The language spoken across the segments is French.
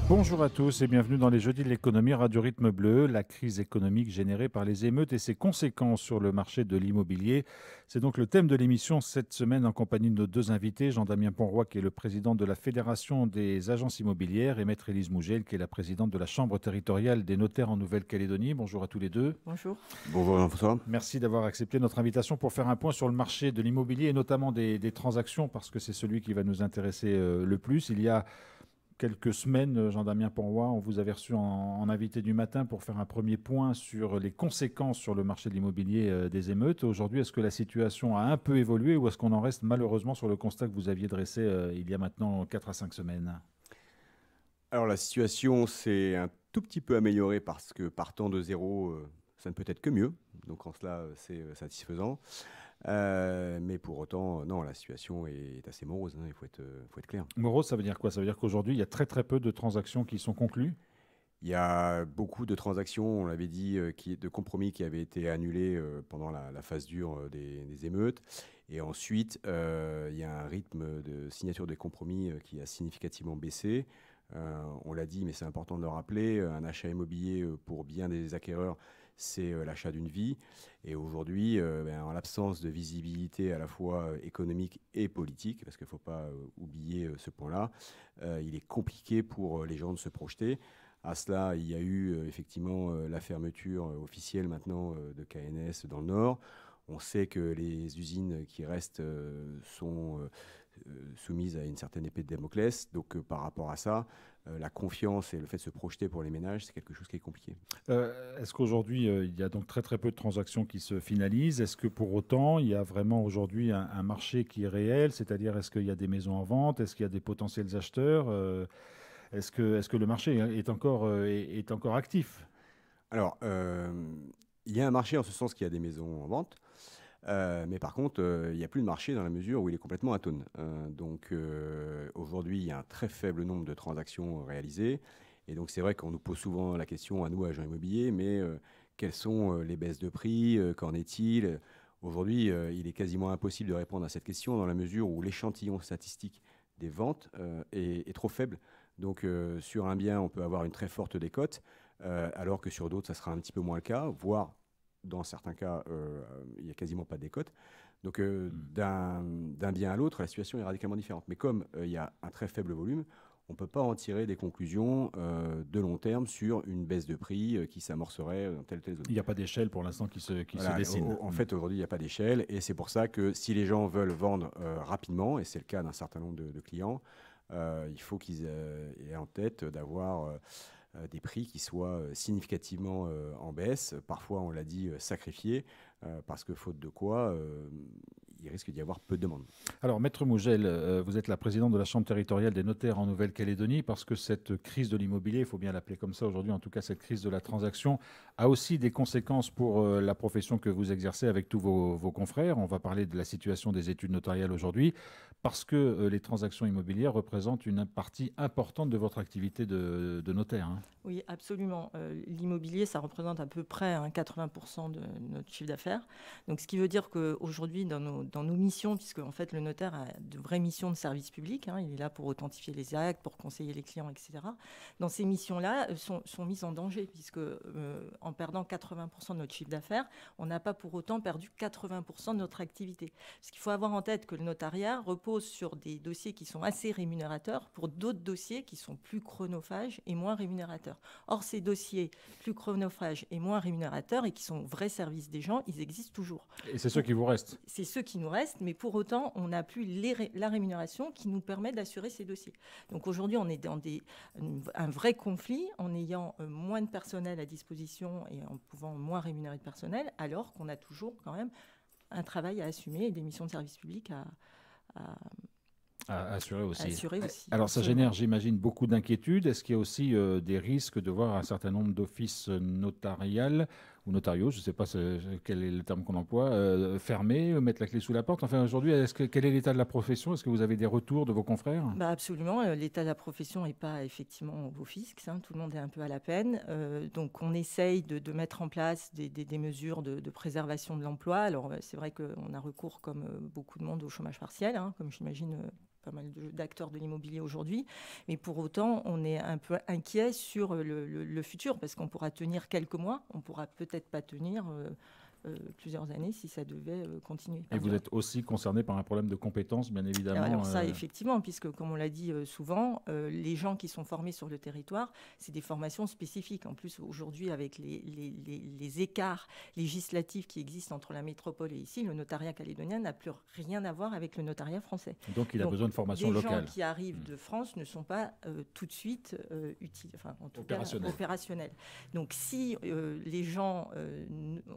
Bonjour à tous et bienvenue dans les Jeudis de l'économie Radio Rythme Bleu. La crise économique générée par les émeutes et ses conséquences sur le marché de l'immobilier. C'est donc le thème de l'émission cette semaine en compagnie de nos deux invités, Jean-Damien Ponroy qui est le président de la Fédération des agences immobilières et Maître Élise Mougel qui est la présidente de la Chambre territoriale des notaires en Nouvelle-Calédonie. Bonjour à tous les deux. Bonjour. Bonjour Jean-François. Merci d'avoir accepté notre invitation pour faire un point sur le marché de l'immobilier et notamment des transactions parce que c'est celui qui va nous intéresser le plus. Il y a quelques semaines, Jean-Damien Ponroy, on vous avait reçu en invité du matin pour faire un premier point sur les conséquences sur le marché de l'immobilier des émeutes. Aujourd'hui, est-ce que la situation a un peu évolué ou est-ce qu'on en reste malheureusement sur le constat que vous aviez dressé il y a maintenant 4 à 5 semaines? Alors la situation s'est un tout petit peu améliorée parce que partant de zéro, ça ne peut être que mieux. Donc en cela, c'est satisfaisant. Mais pour autant, non, la situation est assez morose, hein, il faut être clair. Morose, ça veut dire quoi? Ça veut dire qu'aujourd'hui, il y a très très peu de transactions qui sont conclues? Il y a beaucoup de transactions, on l'avait dit, de compromis qui avaient été annulés pendant la phase dure des émeutes. Et ensuite, il y a un rythme de signature des compromis qui a significativement baissé. On l'a dit, mais c'est important de le rappeler, un achat immobilier pour bien des acquéreurs, c'est l'achat d'une vie. Et aujourd'hui, en l'absence de visibilité à la fois économique et politique, parce qu'il ne faut pas oublier ce point-là, il est compliqué pour les gens de se projeter. À cela, il y a eu effectivement la fermeture officielle maintenant de KNS dans le Nord. On sait que les usines qui restent sont soumises à une certaine épée de Damoclès. Donc par rapport à ça, la confiance et le fait de se projeter pour les ménages, c'est quelque chose qui est compliqué. Est-ce qu'aujourd'hui, il y a donc très très peu de transactions qui se finalisent? Est-ce que pour autant, il y a vraiment aujourd'hui un marché qui est réel? C'est-à-dire, est-ce qu'il y a des maisons en vente? Est-ce qu'il y a des potentiels acheteurs? Est-ce que le marché est encore actif? Alors, il y a un marché en ce sens qu'il y a des maisons en vente. Mais par contre, il n'y a plus de marché dans la mesure où il est complètement atone. Donc aujourd'hui, il y a un très faible nombre de transactions réalisées. Et donc c'est vrai qu'on nous pose souvent la question à nous, agents immobiliers, mais quelles sont les baisses de prix? Qu'en est-il? Aujourd'hui, il est quasiment impossible de répondre à cette question dans la mesure où l'échantillon statistique des ventes est trop faible. Donc sur un bien, on peut avoir une très forte décote, alors que sur d'autres, ça sera un petit peu moins le cas, voire dans certains cas, il n'y a quasiment pas de décote. Donc, d'un bien à l'autre, la situation est radicalement différente. Mais comme il y a un très faible volume, on ne peut pas en tirer des conclusions de long terme sur une baisse de prix qui s'amorcerait dans telle ou telle zone. Il n'y a pas d'échelle pour l'instant qui se Voilà, dessine. en fait, aujourd'hui, il n'y a pas d'échelle. Et c'est pour ça que si les gens veulent vendre rapidement, et c'est le cas d'un certain nombre de clients, il faut qu'ils aient en tête d'avoir des prix qui soient significativement en baisse, parfois on l'a dit sacrifiés, parce que faute de quoi, il risque d'y avoir peu de demandes. Alors, Maître Mougel, vous êtes la présidente de la Chambre territoriale des notaires en Nouvelle-Calédonie parce que cette crise de l'immobilier, il faut bien l'appeler comme ça aujourd'hui, en tout cas cette crise de la transaction, a aussi des conséquences pour la profession que vous exercez avec tous vos confrères. On va parler de la situation des études notariales aujourd'hui parce que les transactions immobilières représentent une partie importante de votre activité de notaire. Hein. Oui, absolument. L'immobilier, ça représente à peu près 80% de notre chiffre d'affaires. Donc, ce qui veut dire qu'aujourd'hui, dans nos missions, puisque en fait, le notaire a de vraies missions de service public, hein, il est là pour authentifier les actes, pour conseiller les clients, etc. Dans ces missions-là, sont mises en danger, puisque en perdant 80% de notre chiffre d'affaires, on n'a pas pour autant perdu 80% de notre activité. Parce qu'il faut avoir en tête que le notariat repose sur des dossiers qui sont assez rémunérateurs pour d'autres dossiers qui sont plus chronophages et moins rémunérateurs. Or, ces dossiers plus chronophages et moins rémunérateurs et qui sont vrais services des gens, ils existent toujours. Et c'est ceux qui vous restent. C'est ceux qui nous restent, mais pour autant, on n'a plus la rémunération qui nous permet d'assurer ces dossiers. Donc aujourd'hui, on est dans un vrai conflit en ayant moins de personnel à disposition et en pouvant moins rémunérer de personnel, alors qu'on a toujours quand même un travail à assumer et des missions de service public À assurer aussi. Alors ça Absolument. génère, j'imagine, beaucoup d'inquiétudes. Est-ce qu'il y a aussi des risques de voir un certain nombre d'offices notariales ou notariaux, je ne sais pas quel est le terme qu'on emploie, fermés, mettre la clé sous la porte? Enfin aujourd'hui, quel est l'état de la profession? Est-ce que vous avez des retours de vos confrères? Absolument. L'état de la profession n'est pas effectivement au fisc. Hein. Tout le monde est un peu à la peine. Donc, on essaye de mettre en place des mesures de préservation de l'emploi. Alors, c'est vrai qu'on a recours, comme beaucoup de monde, au chômage partiel, hein, comme j'imagine pas mal d'acteurs de l'immobilier aujourd'hui. Mais pour autant, on est un peu inquiet sur le futur, parce qu'on pourra tenir quelques mois, on pourra peut-être pas tenir plusieurs années si ça devait continuer. Et vous êtes aussi concerné par un problème de compétences, bien évidemment. Alors ça, effectivement, puisque comme on l'a dit souvent, les gens qui sont formés sur le territoire, c'est des formations spécifiques. En plus, aujourd'hui, avec les écarts législatifs qui existent entre la métropole et ici, le notariat calédonien n'a plus rien à voir avec le notariat français. Donc il a besoin de formation locale. Les gens qui arrivent de France ne sont pas tout de suite utiles, enfin en tout cas opérationnels. Donc si les gens,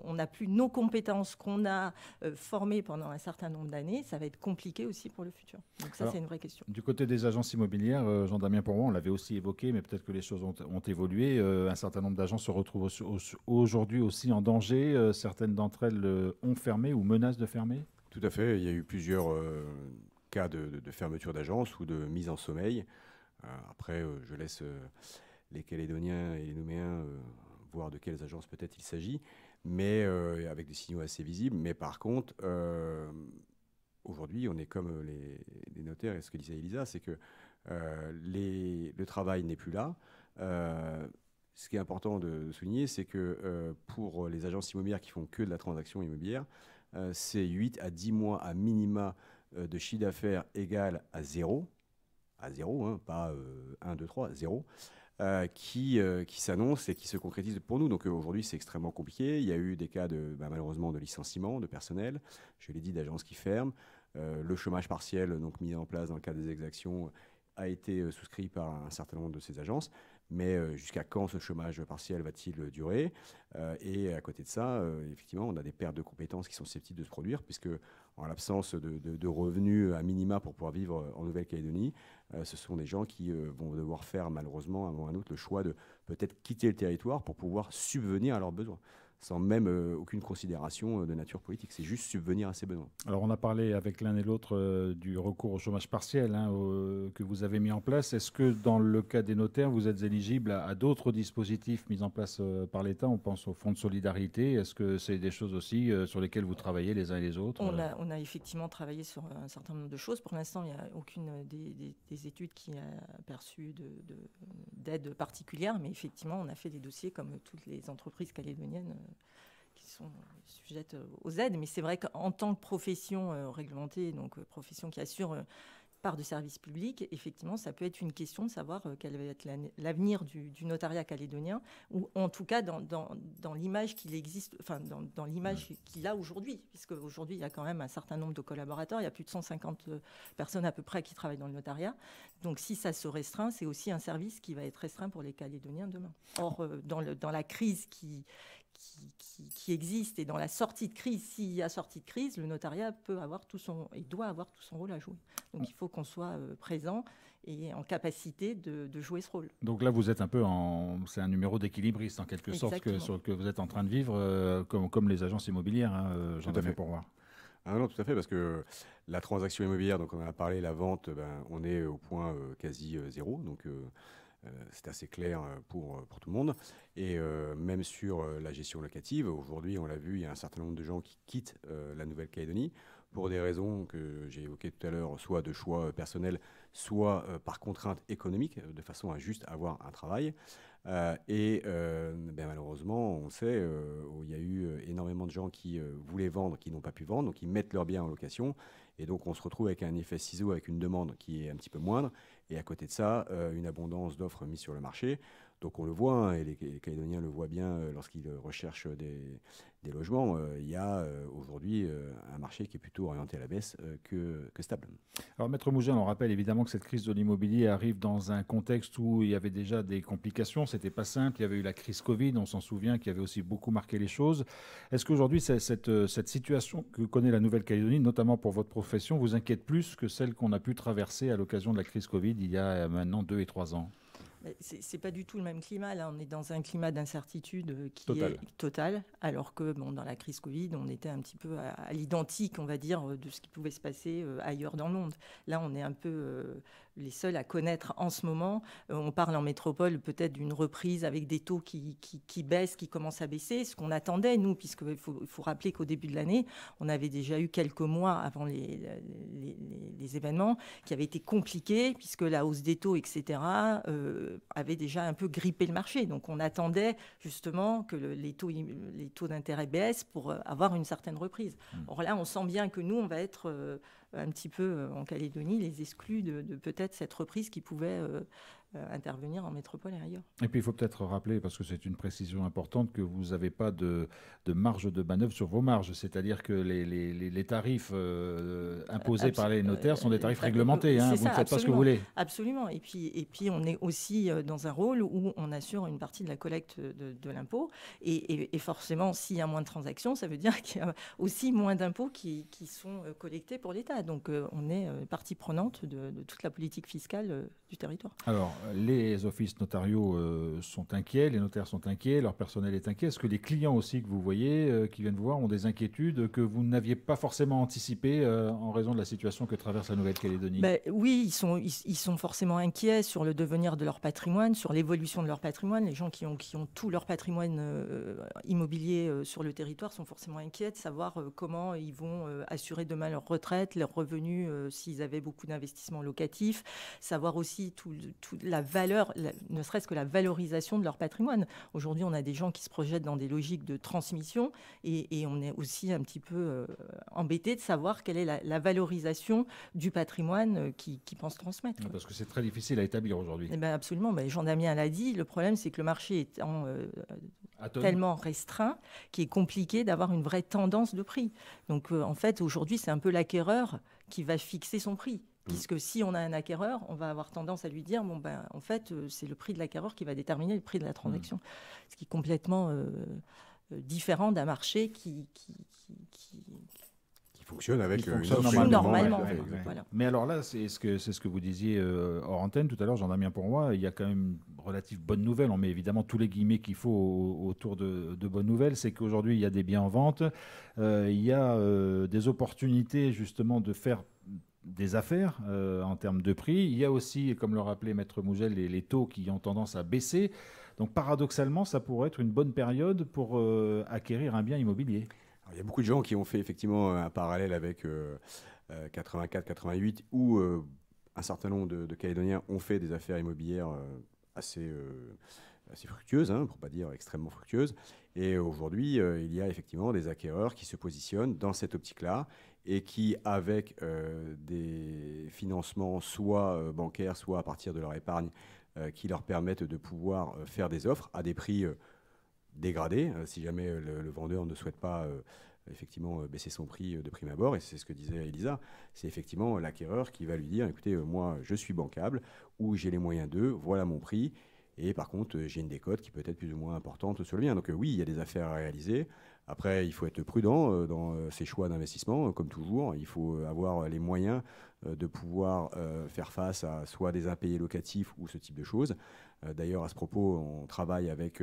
on n'a plus nos compétences qu'on a formées pendant un certain nombre d'années, ça va être compliqué aussi pour le futur. Donc ça, c'est une vraie question. Du côté des agences immobilières, Jean-Damien Pourroy, on l'avait aussi évoqué, mais peut-être que les choses ont évolué. Un certain nombre d'agences se retrouvent aujourd'hui aussi en danger. Certaines d'entre elles ont fermé ou menacent de fermer. Tout à fait. Il y a eu plusieurs cas de fermeture d'agences ou de mise en sommeil. Après, je laisse les Calédoniens et les Nouméens voir de quelles agences peut-être il s'agit, mais avec des signaux assez visibles. Mais par contre, aujourd'hui, on est comme les notaires, et ce que disait Elisa, c'est que le travail n'est plus là. Ce qui est important de souligner, c'est que pour les agences immobilières qui font que de la transaction immobilière, c'est 8 à 10 mois à minima de chiffre d'affaires égal à zéro, hein, pas 1, 2, 3, 0, qui s'annonce et qui se concrétise pour nous. Donc aujourd'hui, c'est extrêmement compliqué. Il y a eu des cas malheureusement de licenciement de personnel, je l'ai dit, d'agences qui ferment. Le chômage partiel, donc mis en place dans le cadre des exactions, a été souscrit par un certain nombre de ces agences. Mais jusqu'à quand ce chômage partiel va-t-il durer ? Et à côté de ça, effectivement, on a des pertes de compétences qui sont susceptibles de se produire, puisque en l'absence de revenus à minima pour pouvoir vivre en Nouvelle-Calédonie, ce sont des gens qui vont devoir faire malheureusement à un moment ou à un autre le choix de peut-être quitter le territoire pour pouvoir subvenir à leurs besoins, sans même aucune considération de nature politique. C'est juste subvenir à ses besoins. Alors, on a parlé avec l'un et l'autre du recours au chômage partiel que vous avez mis en place. Est-ce que dans le cas des notaires, vous êtes éligible à d'autres dispositifs mis en place par l'État ? On pense au fonds de solidarité. Est-ce que c'est des choses aussi sur lesquelles vous travaillez les uns et les autres ? On a effectivement travaillé sur un certain nombre de choses. Pour l'instant, il n'y a aucune des études qui a perçu d'aide particulière, mais effectivement, on a fait des dossiers comme toutes les entreprises calédoniennes qui sont sujettes aux aides. Mais c'est vrai qu'en tant que profession réglementée, donc profession qui assure part de service public, effectivement, ça peut être une question de savoir quel va être l'avenir du notariat calédonien, ou en tout cas dans l'image qu'il existe, enfin dans l'image qu'il a aujourd'hui, puisque aujourd'hui il y a quand même un certain nombre de collaborateurs, il y a plus de 150 personnes à peu près qui travaillent dans le notariat. Donc si ça se restreint, c'est aussi un service qui va être restreint pour les Calédoniens demain. Or, dans la crise qui existe et dans la sortie de crise, s'il y a sortie de crise, le notariat doit avoir tout son rôle à jouer. Donc il faut qu'on soit présent et en capacité de jouer ce rôle. Donc là, vous êtes un peu c'est un numéro d'équilibriste en quelque sorte que vous êtes en train de vivre, comme les agences immobilières, Jean-Damien Pourroy. Non, tout à fait, parce que la transaction immobilière, donc on en a parlé, la vente, on est au point quasi zéro, donc c'est assez clair pour tout le monde. Et même sur la gestion locative, aujourd'hui, on l'a vu, il y a un certain nombre de gens qui quittent la Nouvelle-Calédonie pour des raisons que j'ai évoquées tout à l'heure, soit de choix personnels, soit par contrainte économique, de façon à juste avoir un travail. Malheureusement, on sait, il y a eu énormément de gens qui voulaient vendre, qui n'ont pas pu vendre, donc ils mettent leurs biens en location. Et donc, on se retrouve avec un effet ciseau, avec une demande qui est un petit peu moindre. Et à côté de ça, une abondance d'offres mises sur le marché. Donc, on le voit, et les Calédoniens le voient bien lorsqu'ils recherchent des logements. Il y a aujourd'hui un marché qui est plutôt orienté à la baisse que stable. Alors, Maître Mougin, on rappelle évidemment que cette crise de l'immobilier arrive dans un contexte où il y avait déjà des complications. C'était pas simple. Il y avait eu la crise Covid, on s'en souvient, qui avait aussi beaucoup marqué les choses. Est-ce qu'aujourd'hui, cette situation que connaît la Nouvelle-Calédonie, notamment pour votre profession, vous inquiète plus que celle qu'on a pu traverser à l'occasion de la crise Covid il y a maintenant 2 et 3 ans ? C'est pas du tout le même climat. Là, on est dans un climat d'incertitude qui est total, alors que dans la crise Covid, on était un petit peu à l'identique, on va dire, de ce qui pouvait se passer ailleurs dans le monde. Là, on est un peu les seuls à connaître en ce moment. On parle en métropole peut-être d'une reprise avec des taux qui baissent, qui commencent à baisser. Ce qu'on attendait, nous, puisqu'il faut rappeler qu'au début de l'année, on avait déjà eu quelques mois avant les événements qui avaient été compliqués, puisque la hausse des taux, etc., avait déjà un peu grippé le marché. Donc on attendait justement que les taux d'intérêt baissent pour avoir une certaine reprise. Or là, on sent bien que nous, on va être un petit peu en Calédonie, les exclus de peut-être cette reprise qui pouvait intervenir en métropole et ailleurs. Et puis il faut peut-être rappeler, parce que c'est une précision importante, que vous n'avez pas de marge de manœuvre sur vos marges, c'est-à-dire que les tarifs imposés par les notaires sont des tarifs réglementés, hein, vous ne faites pas ce que vous voulez. Absolument, et puis on est aussi dans un rôle où on assure une partie de la collecte de l'impôt, et forcément s'il y a moins de transactions, ça veut dire qu'il y a aussi moins d'impôts qui sont collectés pour l'État, donc on est partie prenante de toute la politique fiscale du territoire. Alors, les offices notariaux sont inquiets, les notaires sont inquiets, leur personnel est inquiet. Est-ce que les clients aussi que vous voyez, qui viennent vous voir, ont des inquiétudes que vous n'aviez pas forcément anticipées en raison de la situation que traverse la Nouvelle-Calédonie ? Oui, ils sont forcément inquiets sur le devenir de leur patrimoine, sur l'évolution de leur patrimoine. Les gens qui ont tout leur patrimoine immobilier sur le territoire sont forcément inquiets de savoir comment ils vont assurer demain leur retraite, leurs revenus s'ils avaient beaucoup d'investissements locatifs, savoir aussi toute la valeur, ne serait-ce que la valorisation de leur patrimoine. Aujourd'hui, on a des gens qui se projettent dans des logiques de transmission et on est aussi un petit peu embêté de savoir quelle est la valorisation du patrimoine qu'ils pensent transmettre. Parce que c'est très difficile à établir aujourd'hui. Absolument. Jean-Damien l'a dit, le problème c'est que le marché est tellement restreint qu'il est compliqué d'avoir une vraie tendance de prix. Donc en fait, aujourd'hui, c'est un peu l'acquéreur qui va fixer son prix. Puisque si on a un acquéreur, on va avoir tendance à lui dire en fait, c'est le prix de l'acquéreur qui va déterminer le prix de la transaction. Ce qui est complètement différent d'un marché qui fonctionne avec normalement. Voilà. Mais alors là, c'est ce que vous disiez hors antenne tout à l'heure, Jean-Damien Pourroy, il y a quand même une relative bonne nouvelle. On met évidemment tous les guillemets qu'il faut autour de bonnes nouvelles. C'est qu'aujourd'hui, il y a des biens en vente, il y a des opportunités justement de faire des affaires en termes de prix. Il y a aussi, comme le rappelait Maître Mougel, les taux qui ont tendance à baisser. Donc paradoxalement, ça pourrait être une bonne période pour acquérir un bien immobilier. Alors, il y a beaucoup de gens qui ont fait effectivement un parallèle avec 84-88 où un certain nombre de Calédoniens ont fait des affaires immobilières assez fructueuses, pour ne pas dire extrêmement fructueuses. Et aujourd'hui, il y a effectivement des acquéreurs qui se positionnent dans cette optique-là et qui, avec des financements soit bancaires, soit à partir de leur épargne, qui leur permettent de pouvoir faire des offres à des prix dégradés, si jamais le vendeur ne souhaite pas effectivement baisser son prix de prime abord, et c'est ce que disait Elisa, c'est effectivement l'acquéreur qui va lui dire, écoutez, moi je suis bancable, ou j'ai les moyens d'eux, voilà mon prix, et par contre j'ai une décote qui peut être plus ou moins importante sur le bien. Donc oui, il y a des affaires à réaliser. Après, il faut être prudent dans ses choix d'investissement, comme toujours. Il faut avoir les moyens de pouvoir faire face à soit des impayés locatifs ou ce type de choses. D'ailleurs, à ce propos, on travaille avec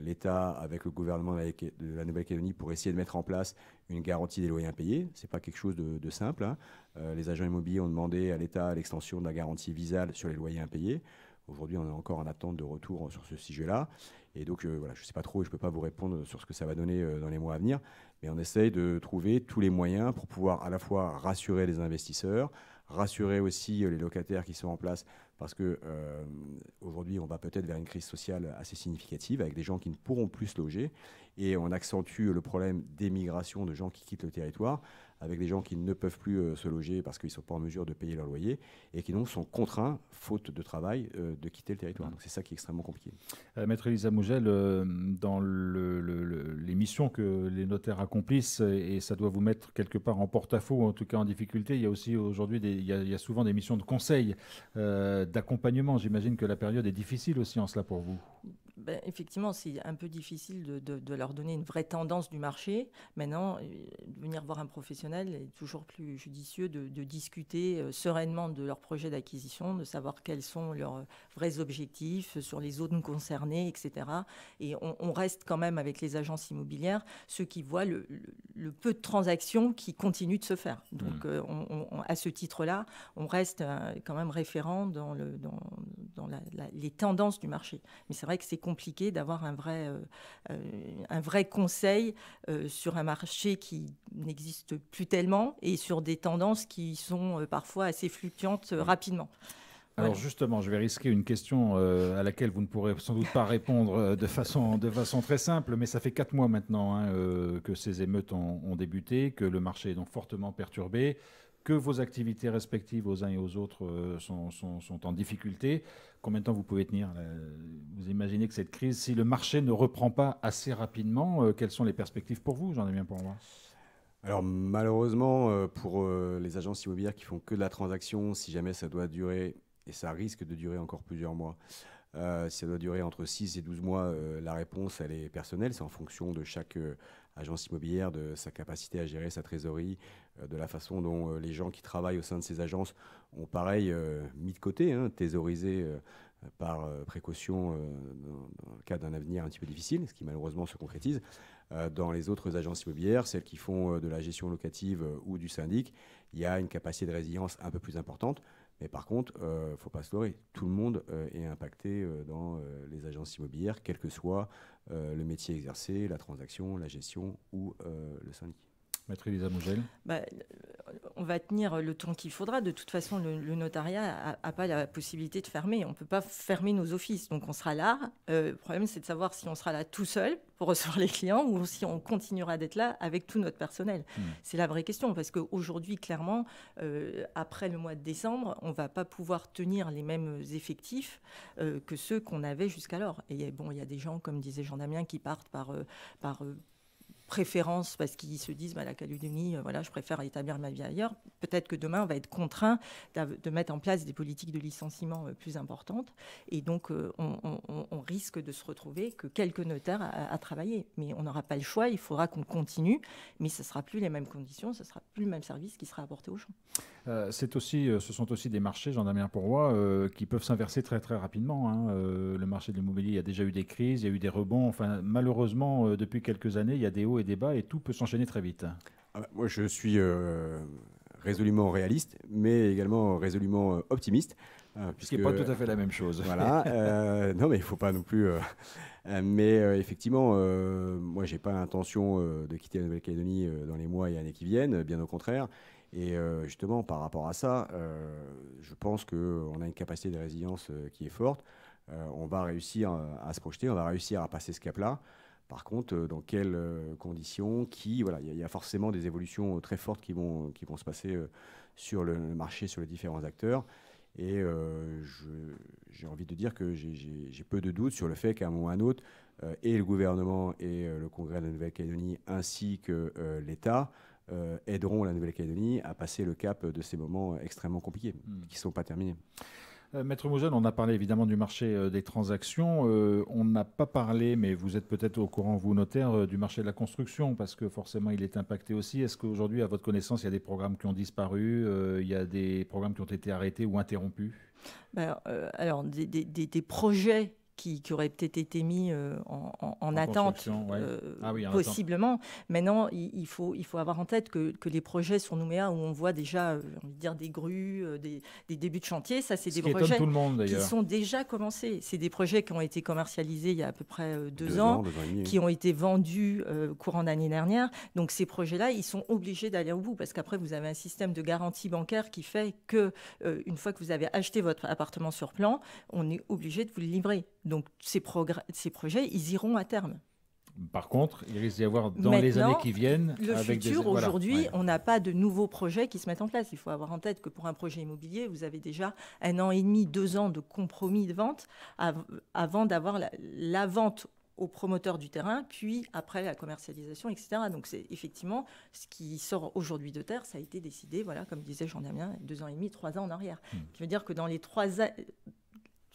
l'État, avec le gouvernement de la Nouvelle-Calédonie pour essayer de mettre en place une garantie des loyers impayés. Ce n'est pas quelque chose de simple. Les agents immobiliers ont demandé à l'État l'extension de la garantie visale sur les loyers impayés. Aujourd'hui, on est encore en attente de retour sur ce sujet-là. Et donc, voilà, je ne sais pas trop et je ne peux pas vous répondre sur ce que ça va donner dans les mois à venir. Mais on essaye de trouver tous les moyens pour pouvoir à la fois rassurer les investisseurs, rassurer aussi les locataires qui sont en place, parce que aujourd'hui, on va peut-être vers une crise sociale assez significative avec des gens qui ne pourront plus se loger. Et on accentue le problème d'émigration de gens qui quittent le territoire, avec des gens qui ne peuvent plus se loger parce qu'ils ne sont pas en mesure de payer leur loyer et qui donc sont contraints, faute de travail, de quitter le territoire. Donc c'est ça qui est extrêmement compliqué. Maître Elisa Mougel, dans les missions que les notaires accomplissent, et ça doit vous mettre quelque part en porte-à-faux, en tout cas en difficulté, il y a aussi aujourd'hui il y a souvent des missions de conseil, d'accompagnement. J'imagine que la période est difficile aussi en cela pour vous. Effectivement, c'est un peu difficile de leur donner une vraie tendance du marché. Maintenant, venir voir un professionnel est toujours plus judicieux de discuter sereinement de leur projet d'acquisition, de savoir quels sont leurs vrais objectifs sur les zones concernées, etc. Et on reste quand même avec les agences immobilières, ceux qui voient le peu de transactions qui continuent de se faire. Donc, à ce titre-là, on reste quand même référent dans les tendances du marché. Mais c'est vrai que c'est compliqué d'avoir un vrai conseil sur un marché qui n'existe plus tellement et sur des tendances qui sont parfois assez fluctuantes rapidement. Alors justement, je vais risquer une question à laquelle vous ne pourrez sans doute pas répondre de façon très simple, mais ça fait 4 mois maintenant que ces émeutes ont débuté, que le marché est donc fortement perturbé, que vos activités respectives aux uns et aux autres sont en difficulté. Combien de temps vous pouvez tenir? Vous imaginez que cette crise, si le marché ne reprend pas assez rapidement, quelles sont les perspectives pour vous, Jean-Damien Pourvoy? Alors malheureusement, pour les agences immobilières qui font que de la transaction, si jamais ça doit durer, et ça risque de durer encore plusieurs mois, si ça doit durer entre 6 et 12 mois, la réponse, elle est personnelle. C'est en fonction de chaque agence immobilière, de sa capacité à gérer sa trésorerie, de la façon dont les gens qui travaillent au sein de ces agences ont pareil mis de côté, thésaurisé par précaution dans le cas d'un avenir un petit peu difficile, ce qui malheureusement se concrétise. Dans les autres agences immobilières, celles qui font de la gestion locative ou du syndic, il y a une capacité de résilience un peu plus importante. Mais par contre, il ne faut pas se leurrer, tout le monde est impacté dans les agences immobilières, quel que soit le métier exercé, la transaction, la gestion ou le syndic. Maître Elisa Mougel. On va tenir le temps qu'il faudra. De toute façon, le notariat n'a pas la possibilité de fermer. On ne peut pas fermer nos offices. Donc, on sera là. Le problème, c'est de savoir si on sera là tout seul pour recevoir les clients ou si on continuera d'être là avec tout notre personnel. C'est la vraie question. Parce qu'aujourd'hui, clairement, après le mois de décembre, on ne va pas pouvoir tenir les mêmes effectifs que ceux qu'on avait jusqu'alors. Et il y a des gens, comme disait Jean-Damien, qui partent par préférence parce qu'ils se disent la Calédonie, je préfère établir ma vie ailleurs. Peut-être que demain, on va être contraint de mettre en place des politiques de licenciement plus importantes. Et donc, on risque de se retrouver que quelques notaires à travailler. Mais on n'aura pas le choix, il faudra qu'on continue. Mais ce ne sera plus les mêmes conditions, ce ne sera plus le même service qui sera apporté aux gens. Ce sont aussi des marchés, Jean-Damien Pourvoy, qui peuvent s'inverser très très rapidement. Le marché de l'immobilier, il y a déjà eu des crises, il y a eu des rebonds. Enfin, malheureusement, depuis quelques années, il y a des hauts et des bas et tout peut s'enchaîner très vite. Moi, je suis résolument réaliste, mais également résolument optimiste. Ce qui n'est pas tout à fait la même chose. Voilà. Non, mais il ne faut pas non plus... mais effectivement, moi, je n'ai pas l'intention de quitter la Nouvelle-Calédonie dans les mois et années qui viennent, bien au contraire. Et justement, par rapport à ça, je pense qu'on a une capacité de résilience qui est forte. On va réussir à se projeter, on va réussir à passer ce cap-là. Par contre, dans quelles conditions, il y a forcément des évolutions très fortes qui vont se passer sur le marché, sur les différents acteurs. Et j'ai envie de dire que j'ai peu de doutes sur le fait qu'à un moment ou à un autre, et le gouvernement et le Congrès de la Nouvelle-Calédonie ainsi que l'État aideront la Nouvelle-Calédonie à passer le cap de ces moments extrêmement compliqués qui ne sont pas terminés. Maître Mougel, on a parlé évidemment du marché des transactions. On n'a pas parlé, mais vous êtes peut-être au courant, vous notaires, du marché de la construction, parce que forcément il est impacté aussi. Est-ce qu'aujourd'hui, à votre connaissance, il y a des programmes qui ont disparu, il y a des programmes qui ont été arrêtés ou interrompus? Alors, des projets qui auraient peut-être été mis en attente, possiblement. Maintenant, il faut avoir en tête que les projets sur Nouméa, où on voit déjà des grues, des débuts de chantier, ça, c'est des projets qui sont déjà commencés. C'est des projets qui ont été commercialisés il y a à peu près 2 ans, qui ont été vendus courant d'année dernière. Donc, ces projets-là, ils sont obligés d'aller au bout, parce qu'après, vous avez un système de garantie bancaire qui fait que, une fois que vous avez acheté votre appartement sur plan, on est obligé de vous le livrer. Donc, ces projets, ils iront à terme. Par contre, il risque d'y avoir dans les années qui viennent... Le futur, aujourd'hui, on n'a pas de nouveaux projets qui se mettent en place. Il faut avoir en tête que pour un projet immobilier, vous avez déjà 1 an et demi, 2 ans de compromis de vente avant d'avoir la vente au promoteur du terrain, puis après la commercialisation, etc. Donc, c'est effectivement ce qui sort aujourd'hui de terre. Ça a été décidé, comme disait Jean-Damien, 2 ans et demi, 3 ans en arrière. Qui veut dire que dans les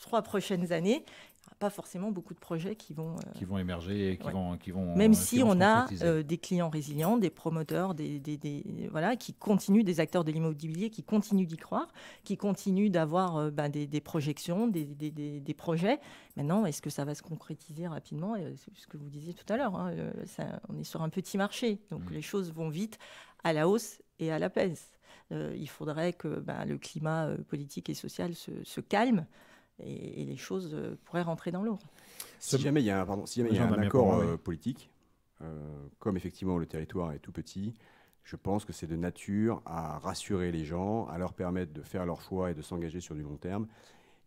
3 prochaines années, il n'y aura pas forcément beaucoup de projets qui vont émerger et qui vont même si on a concrétiser. des clients résilients, des promoteurs, voilà, qui continuent, des acteurs de l'immobilier qui continuent d'y croire, qui continuent d'avoir des projections, des projets. Maintenant, est-ce que ça va se concrétiser rapidement? C'est ce que vous disiez tout à l'heure. Hein, on est sur un petit marché, donc les choses vont vite à la hausse et à la baisse. Il faudrait que le climat politique et social se calme et les choses pourraient rentrer dans l'ordre. Si jamais il y a un accord politique, comme effectivement le territoire est tout petit, je pense que c'est de nature à rassurer les gens, à leur permettre de faire leur choix et de s'engager sur du long terme.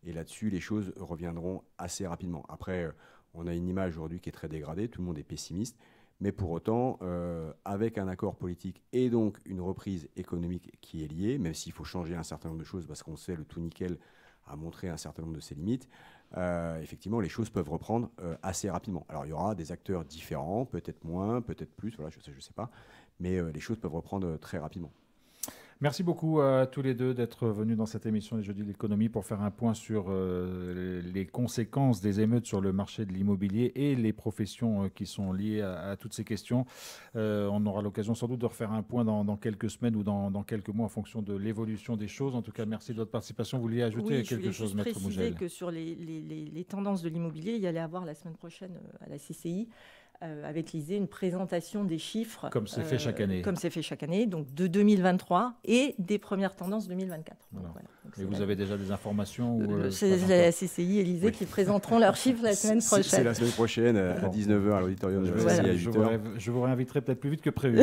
Et là-dessus, les choses reviendront assez rapidement. Après, on a une image aujourd'hui qui est très dégradée, tout le monde est pessimiste. Mais pour autant, avec un accord politique et donc une reprise économique qui est liée, même s'il faut changer un certain nombre de choses parce qu'on sait le tout nickel a montré un certain nombre de ses limites, effectivement, les choses peuvent reprendre assez rapidement. Alors, il y aura des acteurs différents, peut-être moins, peut-être plus, voilà, je ne sais pas, mais les choses peuvent reprendre très rapidement. Merci beaucoup à tous les deux d'être venus dans cette émission des Jeudis de l'économie pour faire un point sur les conséquences des émeutes sur le marché de l'immobilier et les professions qui sont liées à toutes ces questions. On aura l'occasion sans doute de refaire un point dans quelques semaines ou dans quelques mois en fonction de l'évolution des choses. En tout cas, merci de votre participation. Vous vouliez ajouter quelque chose, Maître Mougel? Je voulais juste préciser que sur les tendances de l'immobilier, il y allait avoir la semaine prochaine à la CCI avec l'ISEE une présentation des chiffres. Comme c'est fait chaque année. Comme c'est fait chaque année, donc de 2023 et des premières tendances 2024. Voilà. Donc, voilà. Donc, et vous avez déjà des informations c'est la CCI et l'ISEE qui présenteront leurs chiffres la semaine prochaine. C'est la semaine prochaine à 19h à l'auditorium de la CCI à 8h. Je vous réinviterai peut-être plus vite que prévu.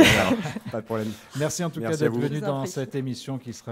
Pas de problème. Merci en tout cas d'être venu dans cette émission qui sera